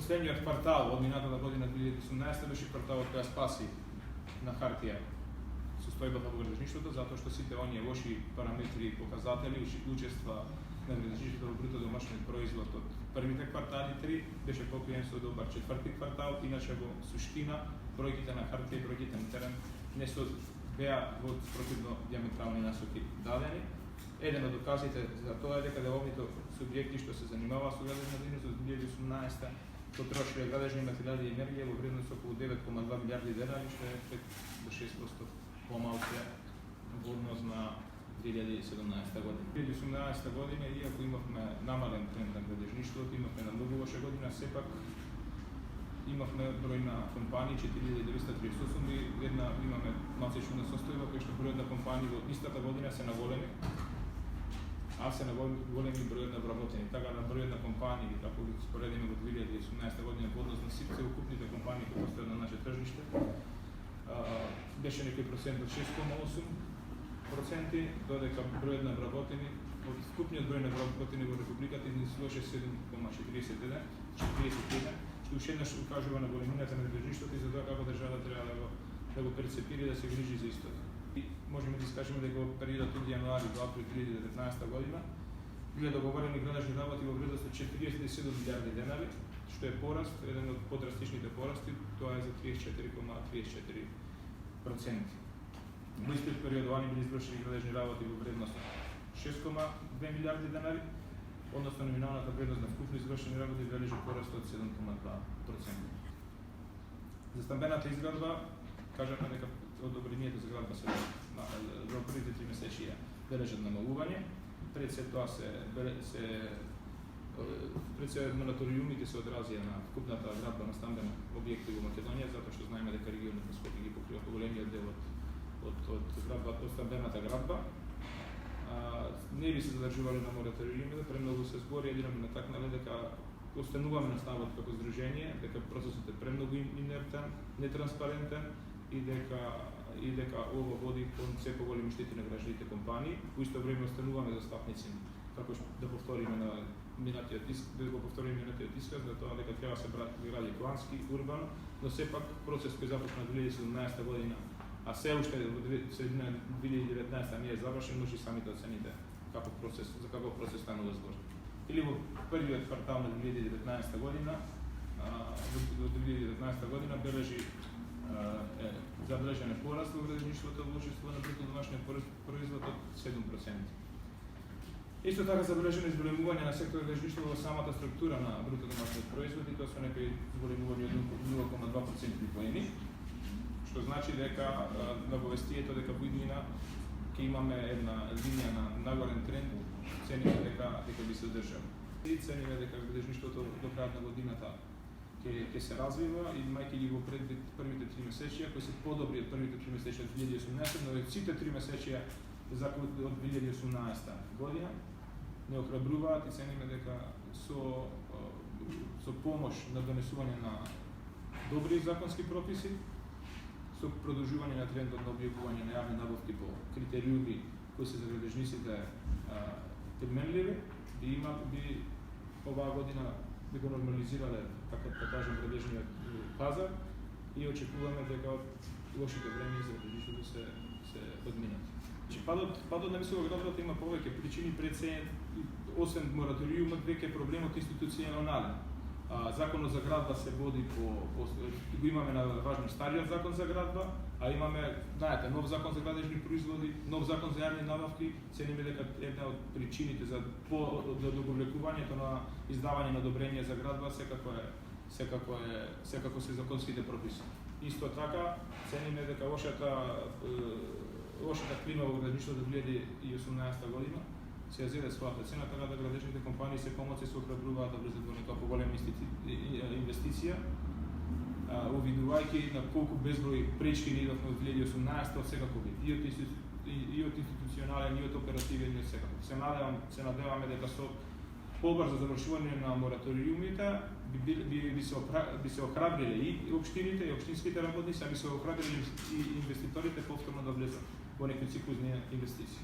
Последният квартал од минатата година 2018 беше кварталот која спаси на хартија состојбата во градежништвото, затоа што сите оние лоши параметри и показатели учества на градежништвото во бруто домашниот производ од првите квартали 3 беше покриен со добар четврти квартал, иначе во суштина бројките на хартија и бројките на терен не се беа во спротивно диаметрални насоки дадени. Еден од доказите за тоа е дека деловните субјекти што се занимаваа со градежна дейност од 2018 потрошиле градежни материјали и енергија во вредност околу 9,2 милиарди денари, што е 5 до 6% помалку во однос на 2017 година. 2018 година, иако имавме намален тренд на градежништвото, имавме на многу лоша година, сепак имавме број на компании 4938 и имаме малце чудна состојба која што бројот на компании во истата година се наголеми, а се наголеми бројот на вработени. Така на бројот на компании, ако ги споредиме во 2018 година во однос на сите укупните компании кои постојат на наше тржиште, беше некој процент од 6,8%, додека бројот на вработени, од вкупниот број на вработени во републиката изнесуваше 7,41, што уште еднаш укажува на големината на градежништвото и за тоа како државата треба да го перцепира и да се грижи за истото. И можеме да искажеме дека во периодот од јануари до април 2019 година биле договорени градежни работи во вредност од 47 милиарди денари, што е пораст, еден од подрастичните порасти, тоа е за 34,34%. Во истиот период лани биле извршени градежни работи во вредност 6,2 милиарди денари, односно номиналната вредност на вкупно извршени работи бележи пораст од 7,2%. За стамбената изградба, кажаме дека одобрението за градба се во првите 3 месечија бележат намалување. Пред се тоа мораториумите се одразија на вкупната градба на стамбени објекти во Македонија, затоа што знаеме дека регионот на Скопје ги покрива поголемиот дел од стамбената градба. Не би се задржувале на мораториумите, премногу се збори, единаме натакнале дека остануваме на ставот како здружение, дека процесот е премногу инертен, нетранспарентен и дека ово води кон се поголеми штети на гражданите компании. Во исто време остануваме застапници, како да повториме на минатиот исказ, за тоа дека треба да се гради плански, урбано, но сепак процес кој започна 2017 година, а се уште во средина 2019 не е завршен, може и самите оцените за каков процес станува збор. Или во првиот квартал на 2019 година, бележи забележен пораст во градежништвото во учество на бруто домашниот производ од 7%. Исто така забележено изголемување на сектор градежништво во самата структура на бруто домашниот производ и тоа со некои изголемување од 0,2% поени, што значи дека наговестието дека во иднина ќе имаме една линија на нагорен тренд, цениме дека би се одржал. И цениме дека градежништвото до крајот на годината ќе се развива и мајки ги во првите 3 месечија, кои се подобри од првите 3 месечија од 2018, но од сите 3 месечија од 2018 година не охрабруваат и цениме дека со помош на донесување на добри законски прописи, со продолжување на трендот на објавување на јавни набавки по критериуми кои се за градежниците применливи, би оваа година би го нормализирале, така да кажем, градежниот пазар и очекуваме дека од лошите времења за градежништвото се одминат. Падот на високоградбата има повеќе причини, пред се, освен мораториумот, веќе проблемот институционален. Законот за градба се води го имаме на важно стариот закон за градба, а имаме, знаете, нов закон за градежни производи, нов закон за јавни набавки. Цениме дека една од причините за договлекувањето на издавање на одобрение за градба секако се законските прописи. Исто така, цениме дека лошата клима во градежништвото 2018 година се зеде својата цена, така да градежните компании се помоци се охрабруваат да влезат во нека поголема инвестиција, увидувајќи на колку безброј пречки ни идовме од 2018 секако вид, и од институционален, и од оперативен, и од секако. Се надеваме дека со побрзо завршување на мораториумите би се охрабриле и општините, и општинските работници, а би се охрабриле и инвеститорите повторно да влезат во некои циклусни инвестиции.